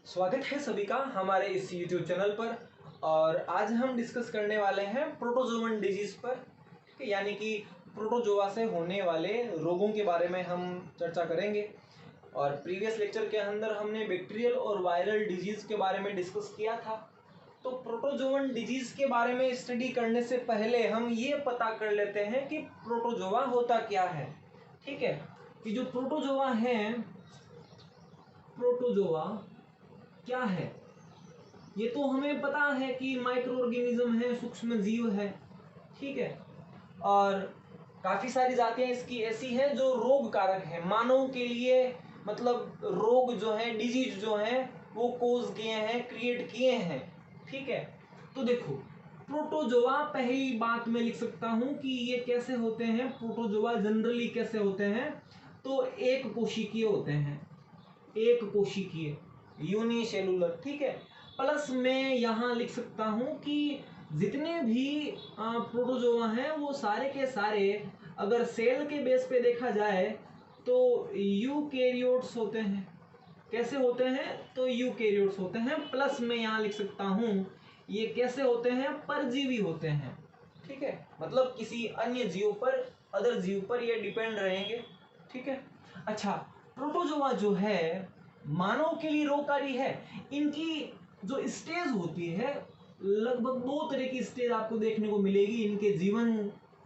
स्वागत है सभी का हमारे इस YouTube चैनल पर। और आज हम डिस्कस करने वाले हैं प्रोटोजोवन डिजीज पर, यानी कि प्रोटोजोआ से होने वाले रोगों के बारे में हम चर्चा करेंगे। और प्रीवियस लेक्चर के अंदर हमने बैक्टीरियल और वायरल डिजीज के बारे में डिस्कस किया था। तो प्रोटोजोवन डिजीज के बारे में स्टडी करने से पहले हम ये पता कर लेते हैं कि प्रोटोजोआ होता क्या है। ठीक है, कि जो प्रोटोजोआ है, प्रोटोजोआ क्या है, ये तो हमें पता है कि माइक्रो ऑर्गेनिज्म है, सूक्ष्म जीव है। ठीक है, और काफी सारी जातियां इसकी ऐसी हैं जो रोग कारक है मानव के लिए, मतलब रोग जो है, डिजीज जो है वो कोज किए हैं, क्रिएट किए हैं। ठीक है, तो देखो प्रोटोजोआ, पहली बात मैं लिख सकता हूं कि ये कैसे होते हैं। प्रोटोजोआ जनरली कैसे होते हैं, तो एक कोशिकीय होते हैं, एक कोशिकीय, यूनिसेलुलर। ठीक है, प्लस मैं यहाँ लिख सकता हूँ कि जितने भी प्रोटोजोआ हैं वो सारे के सारे अगर सेल के बेस पे देखा जाए तो यूकेरियोट्स होते हैं। कैसे होते हैं, तो यूकेरियोट्स होते हैं। प्लस मैं यहाँ लिख सकता हूँ ये कैसे होते हैं, परजीवी होते हैं। ठीक है, मतलब किसी अन्य जीव पर, अदर जीव पर ये डिपेंड रहेंगे। ठीक है, अच्छा, प्रोटोजोआ जो है मानव के लिए रोगकारी है। इनकी जो स्टेज होती है, लगभग 2 तरह की स्टेज आपको देखने को मिलेगी इनके जीवन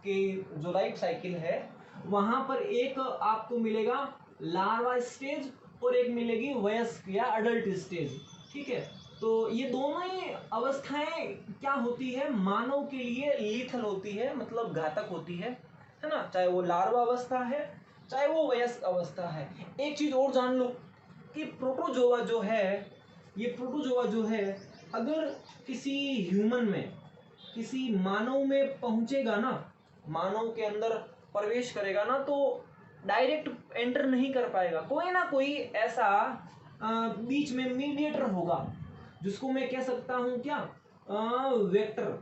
के जो लाइफ साइकिल है वहां पर। एक आपको मिलेगा लार्वा स्टेज और एक मिलेगी वयस्क या अडल्ट स्टेज। ठीक है, तो ये दोनों ही अवस्थाएं क्या होती है, मानव के लिए लीथल होती है, मतलब घातक होती है ना। चाहे वो लार्वा अवस्था है, चाहे वो वयस्क अवस्था है। एक चीज और जान लो कि प्रोटोजोआ जो है, ये प्रोटोजोआ जो है अगर किसी ह्यूमन में, किसी मानव में पहुंचेगा ना, मानव के अंदर प्रवेश करेगा ना, तो डायरेक्ट एंटर नहीं कर पाएगा। कोई ना कोई ऐसा बीच में मीडिएटर होगा, जिसको मैं कह सकता हूं क्या, वेक्टर,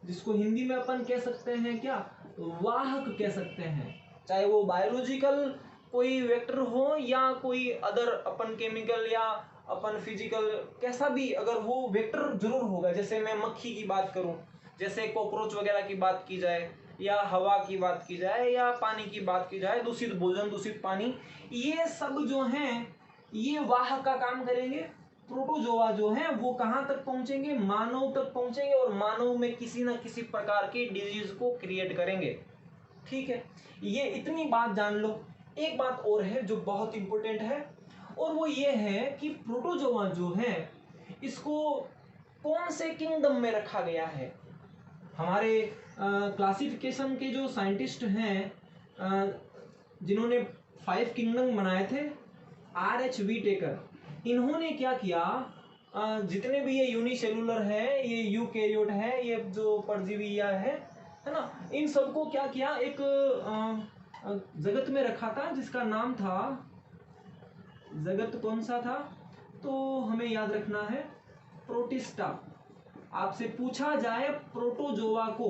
जिसको हिंदी में अपन कह सकते हैं क्या, वाहक कह सकते हैं। चाहे वो बायोलॉजिकल कोई वेक्टर हो या कोई अदर अपन केमिकल या अपन फिजिकल, कैसा भी, अगर वो वेक्टर जरूर होगा। जैसे मैं मक्खी की बात करूं, जैसे कॉकरोच वगैरह की बात की जाए, या हवा की बात की जाए, या पानी की बात की जाए, दूषित भोजन, दूषित पानी, ये सब जो हैं ये वाहक का काम करेंगे। प्रोटोजोआ जो है वो कहां तक पहुंचेंगे, मानव तक पहुंचेंगे, और मानव में किसी ना किसी प्रकार की डिजीज को क्रिएट करेंगे। ठीक है, ये इतनी बात जान लो। एक बात और है जो बहुत इंपॉर्टेंट है, और वो ये है कि प्रोटोजोआ जो है इसको कौन से किंगडम में रखा गया है। हमारे क्लासिफिकेशन के जो साइंटिस्ट हैं, जिन्होंने 5 किंगडम बनाए थे, RH व्हीटेकर, इन्होंने क्या किया, जितने भी ये यूनिसेलुलर है, ये यूकेरियोट है, ये जो परजीविया है ना, इन सबको क्या किया, एक जगत में रखा था जिसका नाम था, जगत कौन सा था, तो हमें याद रखना है, प्रोटिस्टा। आपसे पूछा जाए प्रोटोजोआ को,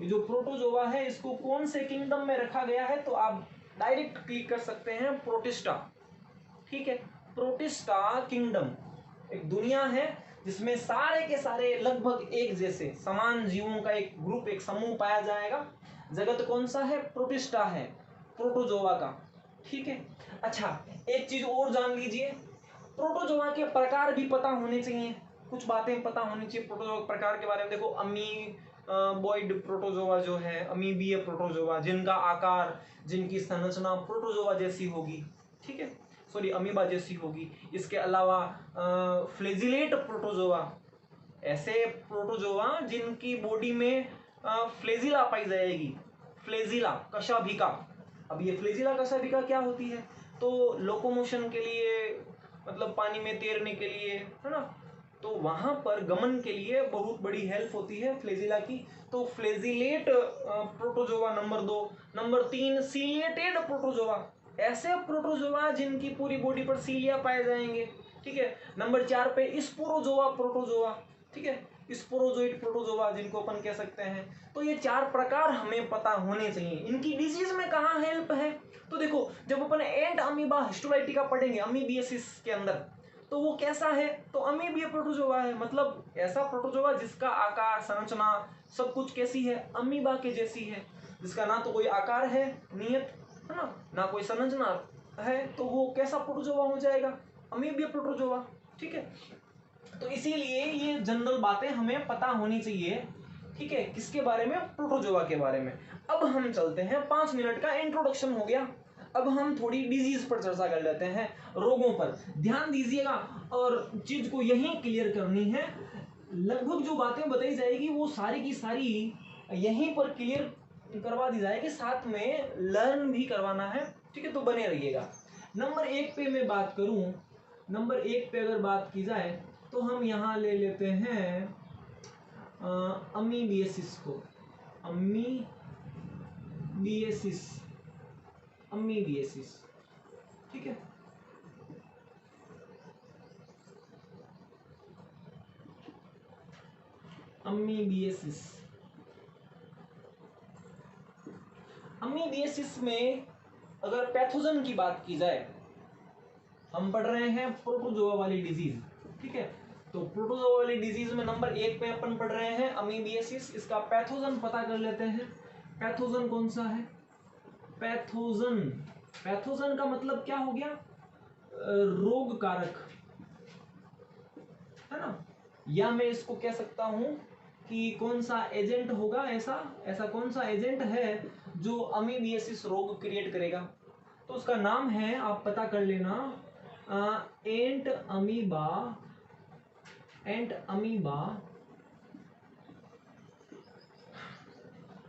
ये जो प्रोटोजोआ है इसको कौन से किंगडम में रखा गया है, तो आप डायरेक्ट क्लिक कर सकते हैं प्रोटिस्टा। ठीक है, प्रोटिस्टा किंगडम एक दुनिया है जिसमें सारे के सारे लगभग एक जैसे समान जीवों का एक ग्रुप, एक समूह पाया जाएगा। जगत कौन सा है, प्रोटिस्टा है, प्रोटोजोआ का। ठीक है, अच्छा, एक चीज और जान लीजिए, प्रोटोजोआ के प्रकार भी पता होने चाहिए, कुछ बातें पता होनी चाहिए प्रोटोजोआ प्रकार के बारे में। देखो, अमीबॉइड प्रोटोजोआ जो है, अमीबीय प्रोटोजोआ, जिनका आकार, जिनकी संरचना प्रोटोजोआ जैसी होगी। ठीक है, सॉरी, अमीबा जैसी होगी। इसके अलावा फ्लैजिलेट प्रोटोजोआ, ऐसे प्रोटोजोआ जिनकी बॉडी में फ्लैजिला पाई जाएगी, फ्लैजिला कशाभिका। अब ये फ्लैजिला कशाभिका क्या होती है, तो लोकोमोशन के लिए, मतलब पानी में तैरने के लिए, है ना, तो वहां पर गमन के लिए बहुत बड़ी हेल्प होती है फ्लैजिला की। तो flagellate protozoa number 2। Number 3 ciliated protozoa, ऐसे प्रोटोजोआ जिनकी पूरी बॉडी पर सीलिया पाए जाएंगे। ठीक है, नंबर 4 पे स्पोरोजोआ प्रोटोजोआ। ठीक है, स्पोरोजोइड प्रोटोजोआ जिनको अपन कह सकते हैं। तो ये 4 प्रकार हमें पता होने चाहिए। इनकी डिजीज में कहाँ हेल्प है, तो देखो, जब अपन एंट अमीबा हिस्टोलाइटिका पढ़ेंगे अमीबियसिस के अंदर, तो वो कैसा है, तो अमीबीय प्रोटोजोआ है। मतलब ऐसा प्रोटोजोआ जिसका आकार, संरचना, सब कुछ कैसी है, अमीबा के जैसी है, जिसका ना तो कोई आकार है नियत, है ना कोई संरचना है, तो वो कैसा प्रोटोजोआ हो जाएगा, अमीबीय प्रोटोजोआ। ठीक है, तो इसीलिए ये जनरल बातें हमें पता होनी चाहिए। ठीक है, किसके बारे में, प्रोटोजोआ के बारे में। अब हम चलते हैं, 5 मिनट का इंट्रोडक्शन हो गया, अब हम थोड़ी डिजीज पर चर्चा कर लेते हैं, रोगों पर। ध्यान दीजिएगा और चीज को यहीं क्लियर करनी है। लगभग जो बातें बताई जाएगी वो सारी की सारी यहीं पर क्लियर करवा दी जाएगी, साथ में लर्न भी करवाना है। ठीक है, तो बने रहिएगा। नंबर 1 पे मैं बात करूं, नंबर 1 पे अगर बात की जाए तो हम यहाँ ले लेते हैं अमीबिएसिस को, अमीबिएसिस। ठीक है, अमीबिएसिस में अगर पैथोजन की बात की जाए, हम पढ़ रहे हैं प्रोटोजोआ वाली डिजीज। ठीक है, तो प्रोटोजोआ वाली डिजीज में नंबर 1 पे अपन पढ़ रहे हैं अमीबिएसिस। इसका पैथोजन पता कर लेते हैं। पैथोजन कौन सा है, पैथोजन का मतलब क्या हो गया, रोग कारक, है ना। या मैं इसको कह सकता हूं कि कौन सा एजेंट होगा, ऐसा कौन सा एजेंट है जो अमीबिएसिस रोग क्रिएट करेगा, तो उसका नाम है, आप पता कर लेना, एंट अमीबा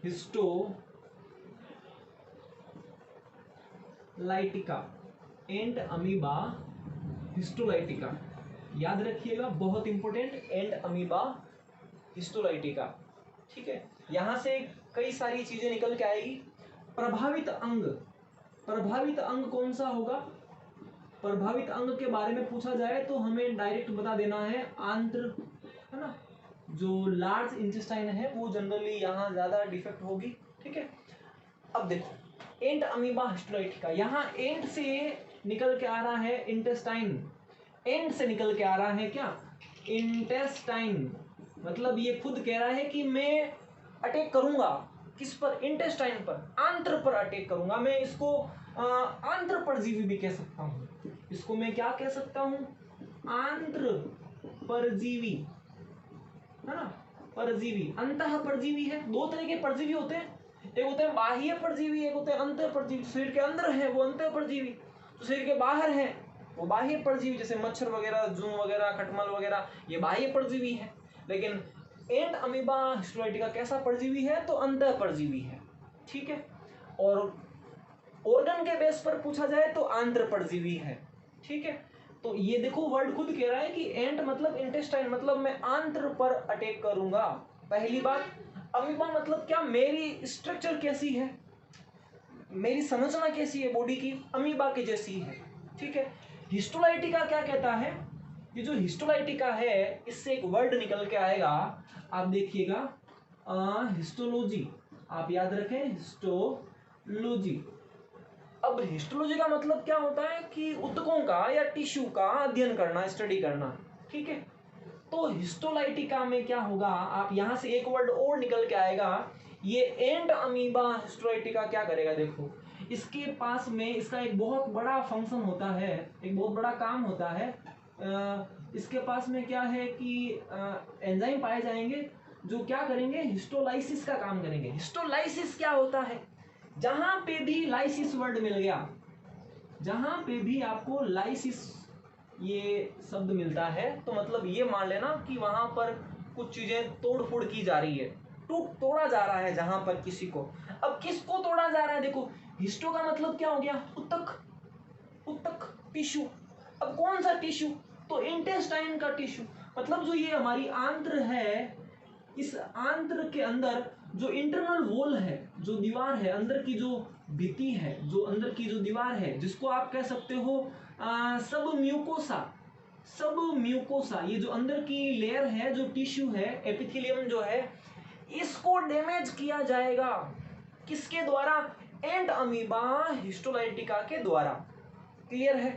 हिस्टोलाइटिका, एंट अमीबा हिस्टोलाइटिका, याद रखिएगा, बहुत इंपॉर्टेंट, एंट अमीबा हिस्टोलाइटिका। ठीक है, यहां से कई सारी चीजें निकल के आएगी। प्रभावित अंग कौन सा होगा, प्रभावित अंग के बारे में पूछा जाए तो हमें डायरेक्ट बता देना है आंत्र, है ना, जो लार्ज इंटेस्टाइन है वो जनरली यहाँ ज्यादा डिफेक्ट होगी। ठीक है, अब देखो एंट अमीबा हिस्टोलाइटिका, यहाँ एंट से निकल के आ रहा है इंटेस्टाइन, एंट से निकल के आ रहा है क्या, इंटेस्टाइन। मतलब ये खुद कह रहा है कि मैं अटैक करूंगा, किस पर, इंटेस्टाइन पर, आंत्र पर अटैक करूंगा। मैं इसको आंत्र परजीवी भी कह सकता हूँ, इसको मैं क्या कह सकता हूँ, आंत्र परजीवी, है ना, परजीवी, अंतः परजीवी है। 2 तरह के परजीवी होते हैं, एक होते हैं बाह्य परजीवी, एक होते हैं अंतः परजीवी। शरीर के अंदर है वो अंतः परजीवी, तो शरीर के बाहर है वो बाह्य परजीवी, जैसे मच्छर वगैरह, जू वगैरह, खटमल वगैरह, ये बाह्य परजीवी है। लेकिन एंट अमीबा हिस्टोलाइटिका कैसा परजीवी है, तो अंतः परजीवी है। ठीक है, और ऑर्गन के बेस पर पूछा जाए तो आंत्र परजीवी है। ठीक है, तो ये देखो वर्ड खुद कह रहा है कि एंट मतलब इंटेस्टाइन, मतलब मैं आंत्र पर अटैक करूंगा। पहली बात, अमीबा मतलब क्या, मेरी स्ट्रक्चर कैसी है, मेरी संरचना कैसी है बॉडी की, अमीबा के जैसी है। ठीक है, हिस्टोलाइटिका क्या कहता है, ये जो हिस्टोलाइटिका है इससे एक वर्ड निकल के आएगा, आप देखिएगा, हिस्टोलॉजी, आप याद रखें, हिस्टोलॉजी। अब हिस्टोलॉजी का मतलब क्या होता है कि ऊतकों का या टिश्यू का अध्ययन करना, स्टडी करना। ठीक है, तो हिस्टोलाइटिका में क्या होगा, आप यहां से एक वर्ड और निकल के आएगा, ये एंट अमीबा हिस्टोलाइटिका क्या करेगा, देखो इसके पास में इसका एक बहुत बड़ा फंक्शन होता है, एक बहुत बड़ा काम होता है। इसके पास में क्या है कि एंजाइम पाए जाएंगे जो क्या करेंगे, हिस्टोलाइसिस का काम करेंगे। हिस्टोलाइसिस क्या होता है, जहां पे भी लाइसिस वर्ड मिल गया, जहां पे भी आपको लाइसिस ये शब्द मिलता है, तो मतलब ये मान लेना कि वहां पर कुछ चीजें तोड़ फोड़ की जा रही है, तोड़ा जा रहा है जहां पर किसी को। अब किसको तोड़ा जा रहा है, देखो हिस्टो का मतलब क्या हो गया, ऊतक, टिश्यू। अब कौन सा टिश्यू, तो इंटेस्टाइन का टिश्यू। मतलब जो ये हमारी आंत्र है, इस आंत्र के अंदर जो इंटरनल वॉल है, जो दीवार है, अंदर की जो भित्ति है, जो अंदर की जो दीवार है, जिसको आप कह सकते हो सब म्यूकोसा, ये जो अंदर की लेयर है, जो टिश्यू है, एपिथेलियम जो है, इसको डैमेज किया जाएगा, किसके द्वारा, एंट अमीबा हिस्टोलाइटिका के द्वारा। क्लियर है,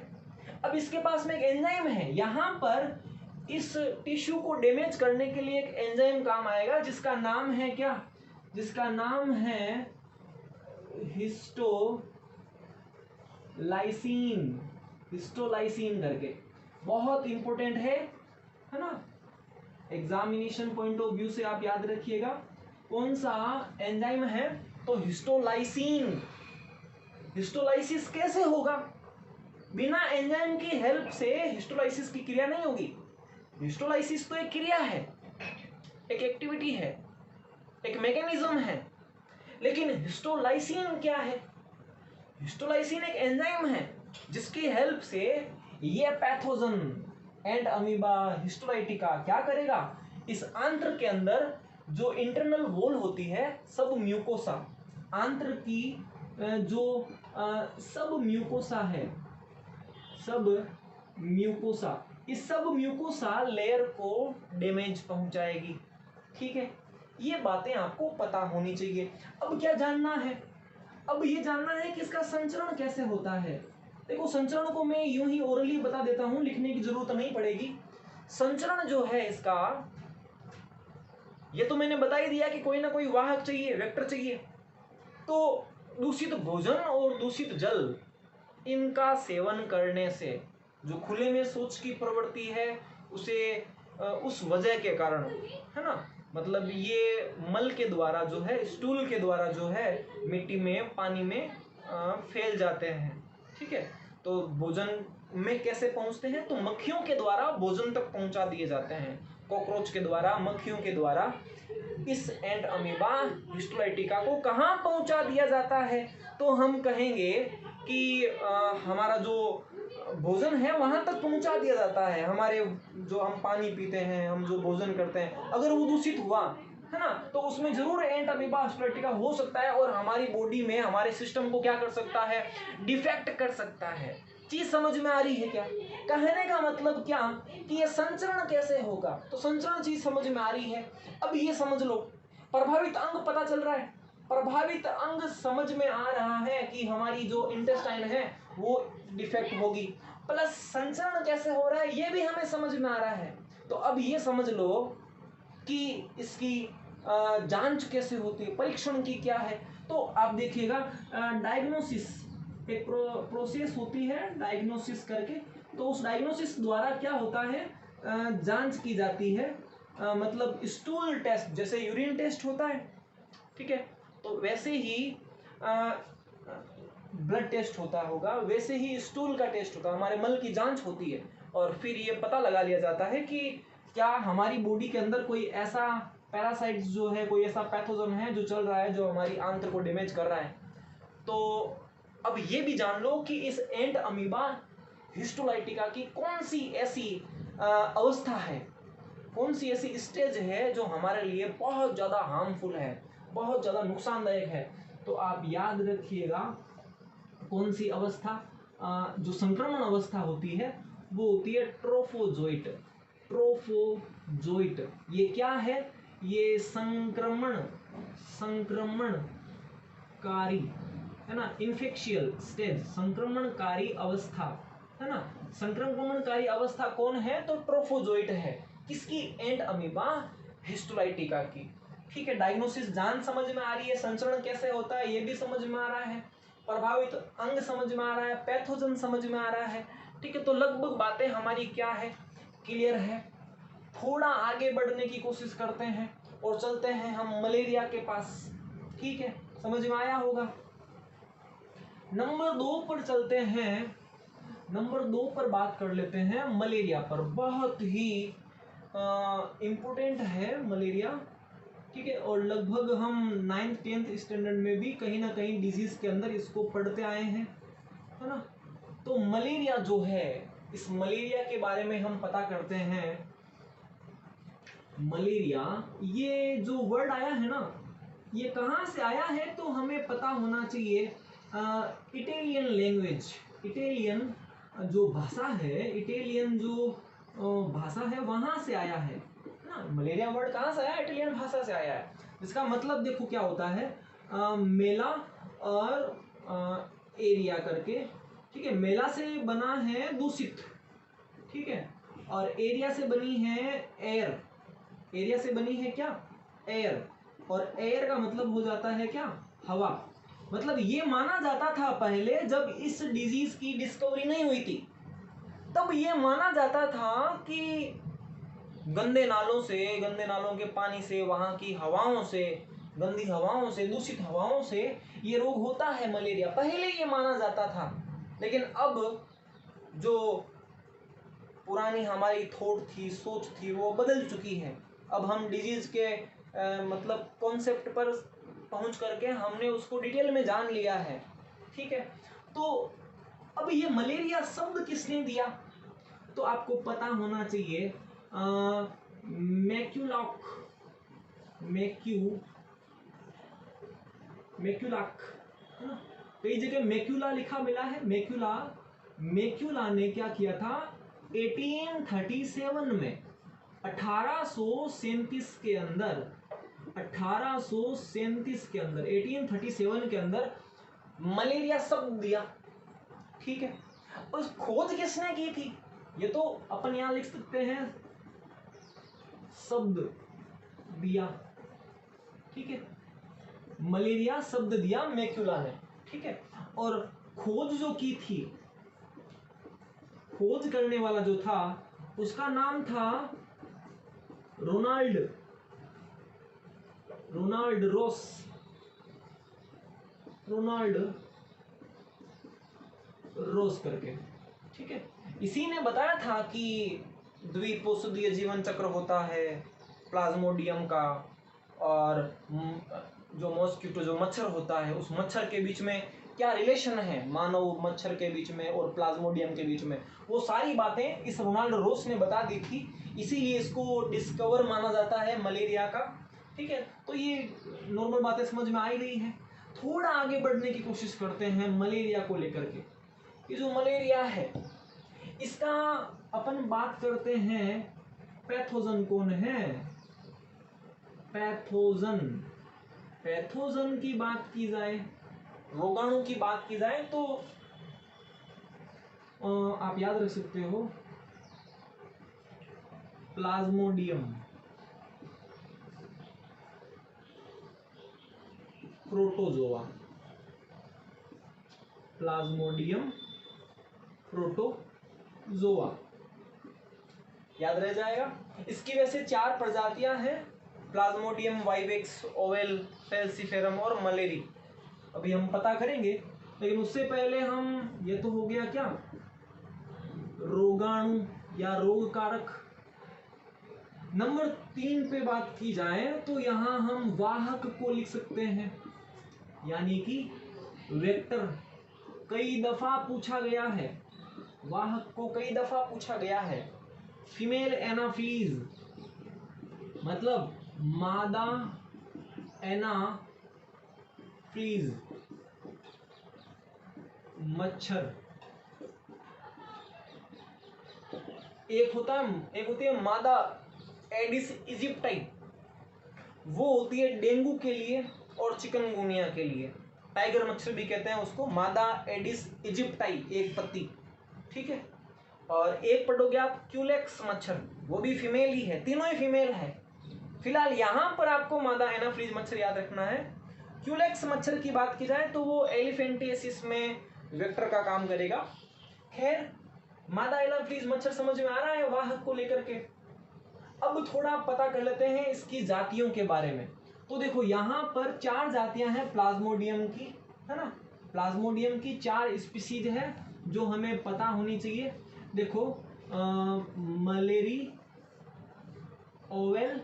अब इसके पास में एक एंजाइम है, यहाँ पर इस टिश्यू को डैमेज करने के लिए एक एंजाइम काम आएगा जिसका नाम है क्या, जिसका नाम है हिस्टोलाइसिन, हिस्टोलाइसिन करके, बहुत इंपॉर्टेंट है ना। एग्जामिनेशन पॉइंट ऑफ व्यू से आप याद रखिएगा कौन सा एंजाइम है, तो हिस्टोलाइसिन। हिस्टोलाइसिस कैसे होगा, बिना एंजाइम की हेल्प से हिस्टोलाइसिस की क्रिया नहीं होगी। हिस्टोलाइसिस तो एक क्रिया है, एक एक्टिविटी है, एक मैकेनिज्म है, लेकिन हिस्टोलाइसिन क्या है, हिस्टोलाइसिन एक एंजाइम है जिसकी हेल्प से ये पैथोजन एंड अमीबा हिस्टोलाइटिका क्या करेगा, इस आंत्र के अंदर जो इंटरनल वॉल होती है, सब म्यूकोसा, आंत्र की जो सब म्यूकोसा है, सब म्यूकोसा, इस सब म्यूकोसा लेयर को डैमेज पहुंचाएगी। ठीक है, ये बातें आपको पता होनी चाहिए। अब क्या जानना है, अब ये जानना है कि इसका संचरण कैसे होता है। देखो संचरण को मैं यूं ही ओरली बता देता हूं, लिखने की जरूरत नहीं पड़ेगी। संचरण जो है इसका, ये तो मैंने बता ही दिया कि कोई ना कोई वाहक चाहिए, वेक्टर चाहिए। तो दूषित भोजन और दूषित जल, इनका सेवन करने से जो खुले में शौच की प्रवृत्ति है उसे उस वजह के कारण, है ना, मतलब ये मल के द्वारा जो है, स्टूल के द्वारा जो है मिट्टी में, पानी में फैल जाते हैं। ठीक है, तो भोजन में कैसे पहुंचते हैं, तो मक्खियों के द्वारा भोजन तक पहुंचा दिए जाते हैं, कॉकरोच के द्वारा, मक्खियों के द्वारा। इस एंड अमीबा हिस्टोलाइटिका को कहाँ पहुंचा दिया जाता है, तो हम कहेंगे कि हमारा जो भोजन है वहां तक पहुंचा दिया जाता है। हमारे जो हम पानी पीते हैं, हम जो भोजन करते हैं, अगर वो दूषित हुआ, है ना, तो उसमें जरूर एंट अमीबा हिस्टोलाइटिका हो सकता है और हमारी बॉडी में, हमारे सिस्टम को क्या कर सकता है, डिफेक्ट कर सकता है। चीज समझ में आ रही है क्या, कहने का मतलब क्या कि ये संचरण कैसे होगा, तो संचरण चीज समझ में आ रही है। अब ये समझ लो, प्रभावित अंग पता चल रहा है, प्रभावित अंग समझ में आ रहा है कि हमारी जो इंटेस्टाइन है वो डिफेक्ट होगी, प्लस संचरण कैसे हो रहा है ये भी हमें समझ में आ रहा है। तो अब ये समझ लो कि इसकी जांच कैसे होती है, परीक्षण की क्या है। तो आप देखिएगा डायग्नोसिस, एक प्रोसेस होती है डायग्नोसिस करके, तो उस डायग्नोसिस द्वारा क्या होता है, जांच की जाती है, मतलब स्टूल टेस्ट, जैसे यूरिन टेस्ट होता है, ठीक है, तो वैसे ही ब्लड टेस्ट होता होगा, वैसे ही स्टूल का टेस्ट होता है, हमारे मल की जांच होती है, और फिर ये पता लगा लिया जाता है कि क्या हमारी बॉडी के अंदर कोई ऐसा पैरासाइट्स जो है, कोई ऐसा पैथोजन है जो चल रहा है, जो हमारी आंत्र को डैमेज कर रहा है। तो अब ये भी जान लो कि इस एंट अमीबा हिस्टोलाइटिका की कौन सी ऐसी अवस्था है, कौन सी ऐसी स्टेज है जो हमारे लिए बहुत ज़्यादा हार्मफुल है, बहुत ज़्यादा नुकसानदायक है। तो आप याद रखिएगा कौन सी अवस्था, जो संक्रमण अवस्था होती है वो होती है ट्रोफोजोइट। ट्रोफोजोइट ये क्या है, ये संक्रमणकारी, है ना, इन्फेक्शियल स्टेज, संक्रमणकारी अवस्था, है ना। संक्रमणकारी अवस्था कौन है, तो ट्रोफोजोइट है, किसकी, एंट अमीबा हिस्टोलाइटिका की। ठीक है, डायग्नोसिस जान समझ में आ रही है, संचरण कैसे होता है ये भी समझ में आ रहा है, प्रभावित अंग समझ में आ रहा है, पैथोजन समझ में आ रहा है। ठीक है, तो लगभग बातें हमारी क्या है, क्लियर है। थोड़ा आगे बढ़ने की कोशिश करते हैं और चलते हैं हम मलेरिया के पास। ठीक है, समझ में आया होगा। नंबर 2 पर चलते हैं, नंबर 2 पर बात कर लेते हैं मलेरिया पर। बहुत ही इम्पोर्टेंट है मलेरिया, ठीक है, और लगभग हम 9th 10th स्टैंडर्ड में भी कहीं ना कहीं डिजीज के अंदर इसको पढ़ते आए हैं, है ना। तो मलेरिया जो है, इस मलेरिया के बारे में हम पता करते हैं। मलेरिया, ये जो वर्ड आया है ना, ये कहाँ से आया है तो हमें पता होना चाहिए। इटालियन लैंग्वेज, इटालियन जो भाषा है, इटालियन जो भाषा है वहाँ से आया है ना। मलेरिया वर्ड कहाँ से आया, इटालियन भाषा से आया है, जिसका मतलब देखो क्या होता है, मेला और एरिया करके, ठीक है, मेला से बना है दूषित, ठीक है, और एरिया से बनी है एयर, एरिया से बनी है क्या, एयर, और एयर का मतलब हो जाता है क्या, हवा। मतलब ये माना जाता था पहले, जब इस डिजीज की डिस्कवरी नहीं हुई थी, तब ये माना जाता था कि गंदे नालों से, गंदे नालों के पानी से, वहां की हवाओं से, गंदी हवाओं से, दूषित हवाओं से ये रोग होता है मलेरिया, पहले ये माना जाता था। लेकिन अब जो पुरानी हमारी थॉट थी, सोच थी, वो बदल चुकी है। अब हम डिजीज के मतलब कॉन्सेप्ट पर पहुंच करके हमने उसको डिटेल में जान लिया है, ठीक है। तो अब ये मलेरिया शब्द किसने दिया, तो आपको पता होना चाहिए, मैक्यूलॉक, मैक्यूलाक, है ना, कई जगह मैक्यूला लिखा मिला है, मैक्यूला ने क्या किया था 1837 में, 1837 के अंदर, 1837 के अंदर, 1837 के अंदर मलेरिया शब्द दिया, ठीक है। उस खोज किसने की थी, ये तो अपन यहां लिख सकते हैं, शब्द दिया, ठीक है, मलेरिया शब्द दिया मैक्यूला ने, ठीक है। और खोज जो की थी, खोज करने वाला जो था उसका नाम था रोनाल्ड रोस करके, ठीक है। इसी ने बताया था कि द्विपोषीय जीवन चक्र होता है प्लाज्मोडियम का, और जो मॉस्किटो, जो मच्छर होता है, उस मच्छर के बीच में क्या रिलेशन है, मानव मच्छर के बीच में और प्लाज्मोडियम के बीच में, वो सारी बातें इस रोनाल्ड रोस ने बता दी थी। इसीलिए इसको डिस्कवर माना जाता है मलेरिया का, ठीक है। तो ये नॉर्मल बातें समझ में आई गई है। थोड़ा आगे बढ़ने की कोशिश करते हैं मलेरिया को लेकर के। ये जो मलेरिया है, इसका अपन बात करते हैं, पैथोजन कौन है, पैथोजन की बात की जाए, रोगाणु की बात की जाए, तो आप याद रख सकते हो प्लाज्मोडियम, प्रोटोजोआ, प्लाज्मोडियम प्रोटोजोआ, याद रह जाएगा। इसकी वैसे 4 प्रजातियां हैं, प्लाज्मोडियम वाइवेक्स, ओवेल, फैल्सीफेरम और मलेरी। अभी हम पता करेंगे, लेकिन उससे पहले हम, ये तो हो गया क्या, रोगाणु या रोग कारक। नंबर 3 पे बात की जाए तो यहां हम वाहक को लिख सकते हैं, यानी कि वेक्टर। कई दफा पूछा गया है, वाहक को कई दफा पूछा गया है। फीमेल एनाफीज, मतलब मादा एनाफ्लीज, मच्छर। एक होती है मादा एडिस इजिप्टाई, वो होती है डेंगू के लिए और चिकनगुनिया के लिए। टाइगर मच्छर भी कहते हैं उसको, मादा एडिस इजिप्टाई, एक पत्ती, ठीक है। और एक पढ़ोगे आप क्यूलेक्स मच्छर, वो भी फीमेल ही है, तीनों ही फीमेल है। फिलहाल यहां पर आपको मादा एनाफ्लीज मच्छर याद रखना है। क्यूलेक्स मच्छर की बात की जाए तो वो एलिफेंटियासिस में वेक्टर का काम करेगा। खैर, मादा एनाफ्लीज मच्छर समझ में आ रहा है वाहक को लेकर के। अब थोड़ा पता कर लेते हैं इसकी जातियों के बारे में। तो देखो यहाँ पर 4 जातियां हैं प्लाज्मोडियम की, है ना, प्लाज्मोडियम की 4 स्पीसीज है जो हमें पता होनी चाहिए। देखो, मलेरी, ओवेल,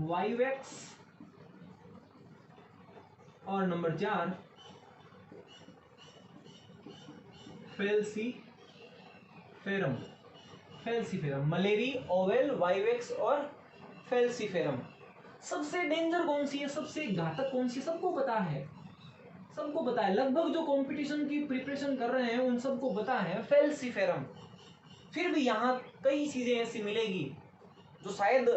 वाइवेक्स, और नंबर 4 फेल्सीफेरम। मलेरी, ओवेल, वाइवेक्स और फेल्सीफेरम। सबसे डेंजर कौन सी है, सबसे घातक कौन सी, सबको पता है, लगभग जो कंपटीशन की प्रिपरेशन कर रहे हैं उन सबको पता है फेल्सीफेरम। फिर भी यहाँ कई चीजें ऐसी मिलेगी जो शायद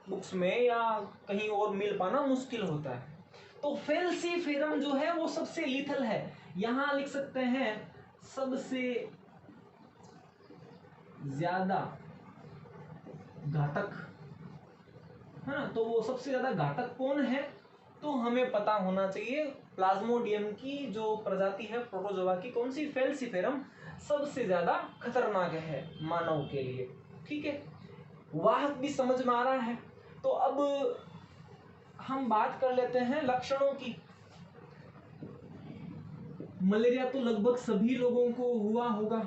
बुक्स में या कहीं और मिल पाना मुश्किल होता है। तो फेल्सीफेरम जो है वो सबसे लीथल है, यहां लिख सकते हैं सबसे ज्यादा घातक, है ना। तो वो सबसे ज्यादा घातक कौन है, तो हमें पता होना चाहिए प्लाज्मोडियम की जो प्रजाति है प्रोटोजोआ की, कौन सी, फेल्सीफेरम सबसे ज्यादा खतरनाक है मानव के लिए। ठीक है, वाहक भी समझ में आ रहा है। तो अब हम बात कर लेते हैं लक्षणों की। मलेरिया तो लगभग सभी लोगों को हुआ होगा,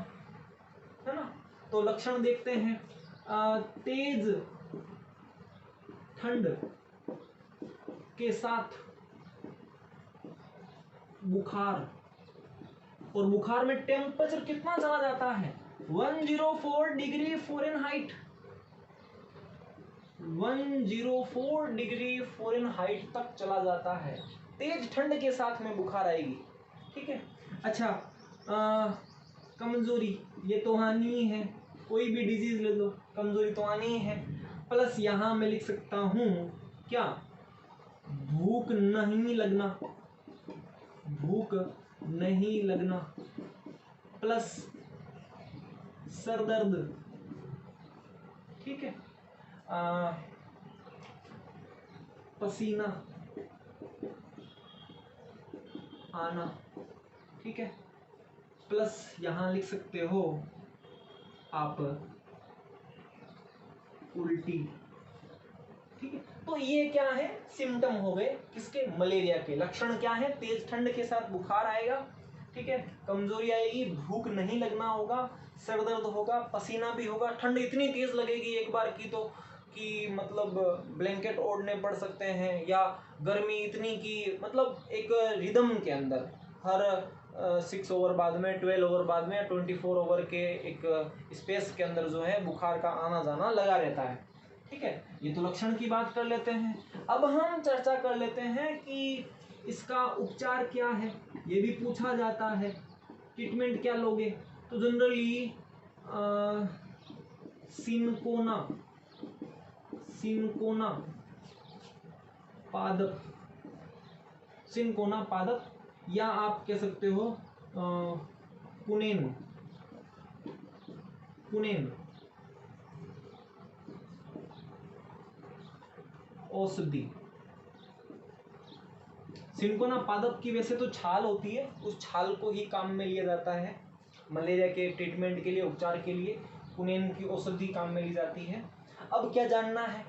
है ना। तो लक्षण देखते हैं, तेज ठंड के साथ बुखार, और बुखार में टेम्परेचर कितना चला जाता है, 104 डिग्री फ़ारेनहाइट, 104 डिग्री फ़ारेनहाइट तक चला जाता है। तेज ठंड के साथ में बुखार आएगी। ठीक है, अच्छा, कमजोरी, ये तो आनी ही है, कोई भी डिजीज ले लो कमजोरी तो आनी ही है। प्लस यहां मैं लिख सकता हूं क्या, भूख नहीं लगना, भूख नहीं लगना, प्लस सर दर्द। ठीक है, पसीना आना। ठीक है, प्लस यहां लिख सकते हो आप उल्टी। ठीक है, तो ये क्या है, सिम्टम हो गए किसके, मलेरिया के। लक्षण क्या है, तेज ठंड के साथ बुखार आएगा, ठीक है, कमजोरी आएगी, भूख नहीं लगना होगा, सर दर्द होगा, पसीना भी होगा, ठंड इतनी तेज लगेगी एक बार की तो कि मतलब ब्लैंकेट ओढ़ने पड़ सकते हैं, या गर्मी इतनी कि मतलब एक रिदम के अंदर हर 6 ओवर बाद में, 12 ओवर बाद में, 24 ओवर के एक स्पेस के अंदर जो है बुखार का आना जाना लगा रहता है। ठीक है, ये तो लक्षण की बात कर लेते हैं। अब हम चर्चा कर लेते हैं कि इसका उपचार क्या है, ये भी पूछा जाता है। ट्रीटमेंट क्या लोगे, तो जनरली सिनकोना, सिनकोना पादप, सिनकोना पादप, या आप कह सकते हो कुनेन, कुनेन औषधि। सिनकोना पादप की वैसे तो छाल होती है, उस छाल को ही काम में लिया जाता है मलेरिया के ट्रीटमेंट के लिए, उपचार के लिए कुनेन की औषधि काम में ली जाती है। अब क्या जानना है,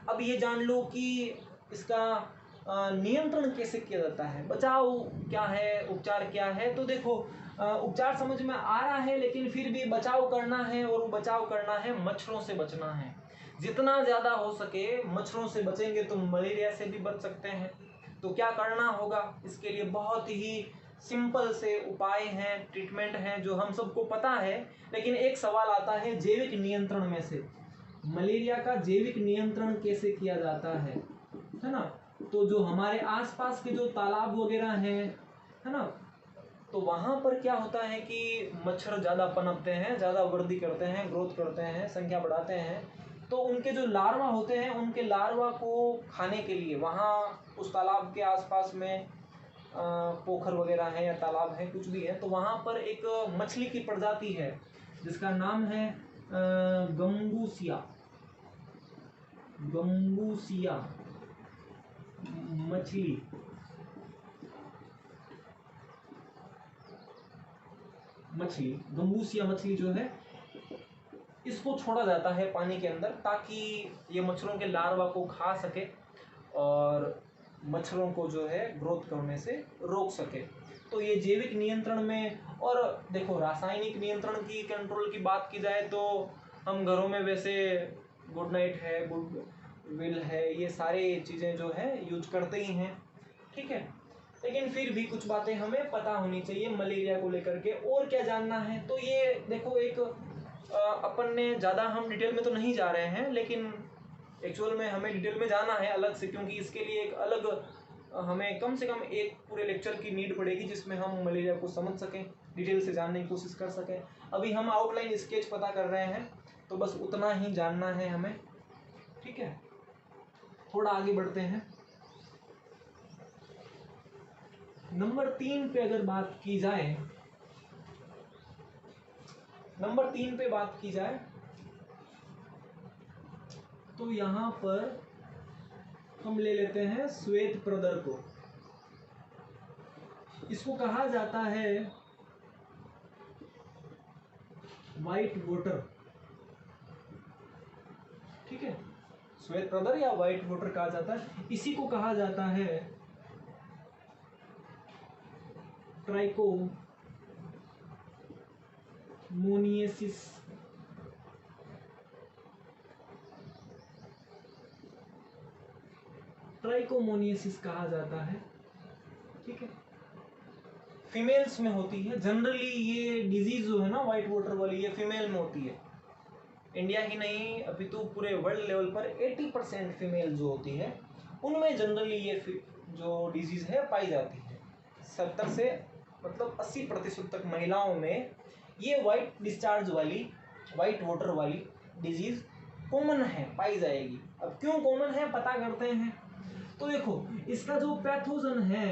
अब ये जान लो कि इसका नियंत्रण कैसे किया जाता है, बचाव क्या है, उपचार क्या है। तो देखो, उपचार समझ में आ रहा है, लेकिन फिर भी बचाव करना है, और वो बचाव करना है मच्छरों से बचना है। जितना ज्यादा हो सके मच्छरों से बचेंगे तो मलेरिया से भी बच सकते हैं। तो क्या करना होगा, इसके लिए बहुत ही सिंपल से उपाय हैं, ट्रीटमेंट हैं जो हम सबको पता है। लेकिन एक सवाल आता है जैविक नियंत्रण में से, मलेरिया का जैविक नियंत्रण कैसे किया जाता है ना। तो जो हमारे आसपास के जो तालाब वगैरह हैं, है ना, तो वहां पर क्या होता है कि मच्छर ज्यादा पनपते हैं, ज्यादा वृद्धि करते हैं, ग्रोथ करते हैं, संख्या बढ़ाते हैं। तो उनके जो लार्वा होते हैं, उनके लार्वा को खाने के लिए वहाँ उस तालाब के आसपास में पोखर वगैरह है या तालाब है, कुछ भी है, तो वहाँ पर एक मछली की प्रजाति है जिसका नाम है गंबूसिया, गंबूसिया मछली। मछली गंबूसिया मछली जो है, इसको छोड़ा जाता है पानी के अंदर ताकि ये मच्छरों के लार्वा को खा सके और मच्छरों को जो है ग्रोथ करने से रोक सके। तो ये जैविक नियंत्रण में, और देखो रासायनिक नियंत्रण की, कंट्रोल की बात की जाए तो हम घरों में वैसे गुड नाइट है, गुड विल है, ये सारे चीज़ें जो है यूज करते ही हैं। ठीक है, लेकिन फिर भी कुछ बातें हमें पता होनी चाहिए मलेरिया को लेकर के। और क्या जानना है, तो ये देखो एक अपन ने ज़्यादा हम डिटेल में तो नहीं जा रहे हैं, लेकिन एक्चुअल में हमें डिटेल में जाना है अलग से, क्योंकि इसके लिए एक अलग हमें कम से कम एक पूरे लेक्चर की नीड पड़ेगी जिसमें हम मलेरिया को समझ सकें, डिटेल से जानने की कोशिश कर सकें। अभी हम आउटलाइन स्केच पता कर रहे हैं, तो बस उतना ही जानना है हमें। ठीक है, थोड़ा आगे बढ़ते हैं। नंबर 3 पे अगर बात की जाए, नंबर 3 पे बात की जाए तो यहां पर हम ले लेते हैं श्वेत प्रदर को। इसको कहा जाता है व्हाइट वोटर, ठीक है, श्वेत प्रदर या व्हाइट वोटर कहा जाता है। इसी को कहा जाता है ट्राइकोमोनियसिस। ट्राइकोमोनियसिस कहा जाता है, ठीक है। फीमेल्स में होती है जनरली ये डिजीज जो है ना व्हाइट वोटर वाली, ये फीमेल में होती है। इंडिया ही नहीं अभी तो पूरे वर्ल्ड लेवल पर 80% फीमेल जो होती है उनमें जनरली ये जो डिजीज है पाई जाती है। 70 से मतलब 80% तक महिलाओं में ये व्हाइट डिस्चार्ज वाली, व्हाइट वोटर वाली डिजीज कॉमन है, पाई जाएगी। अब क्यों कॉमन है पता करते हैं। तो देखो इसका जो पैथोजन है,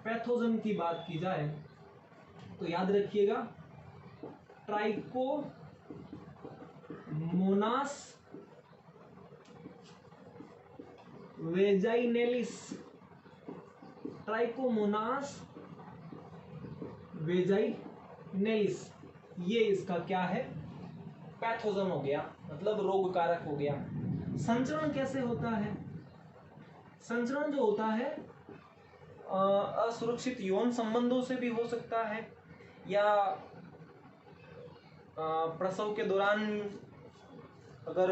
पैथोजन की बात की जाए तो याद रखिएगा ट्राइकोमोनास वेजाइनेलिस, ट्राइकोमोनास वेजाइनेलिस, ये इसका क्या है, पैथोजन हो गया, मतलब रोग कारक हो गया। संचरण कैसे होता है? संचरण जो होता है असुरक्षित यौन संबंधों से भी हो सकता है, या प्रसव के दौरान अगर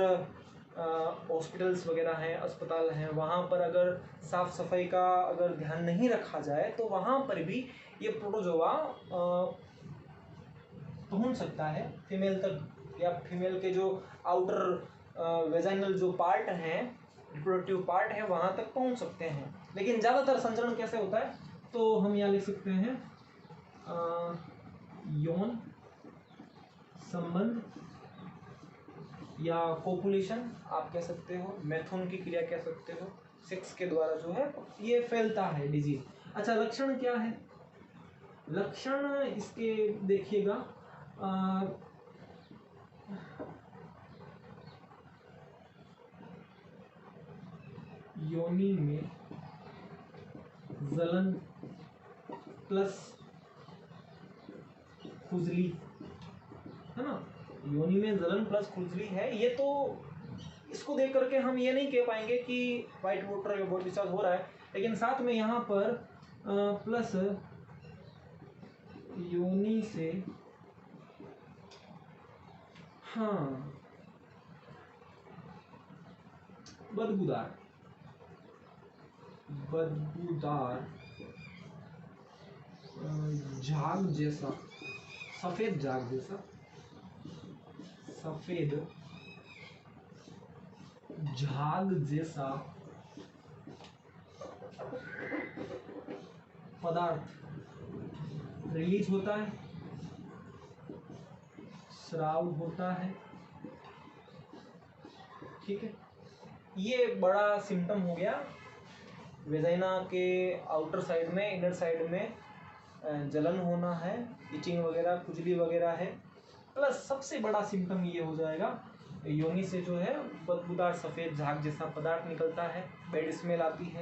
हॉस्पिटल्स वगैरह हैं, अस्पताल हैं, वहाँ पर अगर साफ सफाई का अगर ध्यान नहीं रखा जाए तो वहाँ पर भी ये प्रोटोजोआ पहुँच सकता है फीमेल तक, या फीमेल के जो आउटर वेजाइनल जो पार्ट हैं, रिप्रोडक्टिव पार्ट है, वहाँ तक पहुँच सकते हैं। लेकिन ज़्यादातर संचरण कैसे होता है तो हम यहाँ लिख सकते हैं यौन संबंध या कोपुलेशन आप कह सकते हो, मैथुन की क्रिया कह सकते हो, सेक्स के द्वारा जो है ये फैलता है डिजीज। अच्छा लक्षण क्या है? लक्षण इसके देखिएगा, योनि में जलन प्लस खुजली, है ना, योनि में जलन प्लस खुजली है। ये तो इसको देख करके हम ये नहीं कह पाएंगे कि व्हाइट वोटर या बॉडी डिस्चार्ज हो रहा है, लेकिन साथ में यहाँ पर प्लस योनि से, हाँ, बदबूदार झाग जैसा, सफेद झाग जैसा, सफेद झाग जैसा पदार्थ रिलीज होता है, स्राव होता है, ठीक है। ये बड़ा सिम्टम हो गया। वेजाइना के आउटर साइड में, इनर साइड में जलन होना है, इचिंग वगैरह, खुजली वगैरह है, प्लस सबसे बड़ा सिम्टम ये हो जाएगा योनि से जो है बदबूदार सफ़ेद झाग जैसा पदार्थ निकलता है, बैड स्मेल आती है।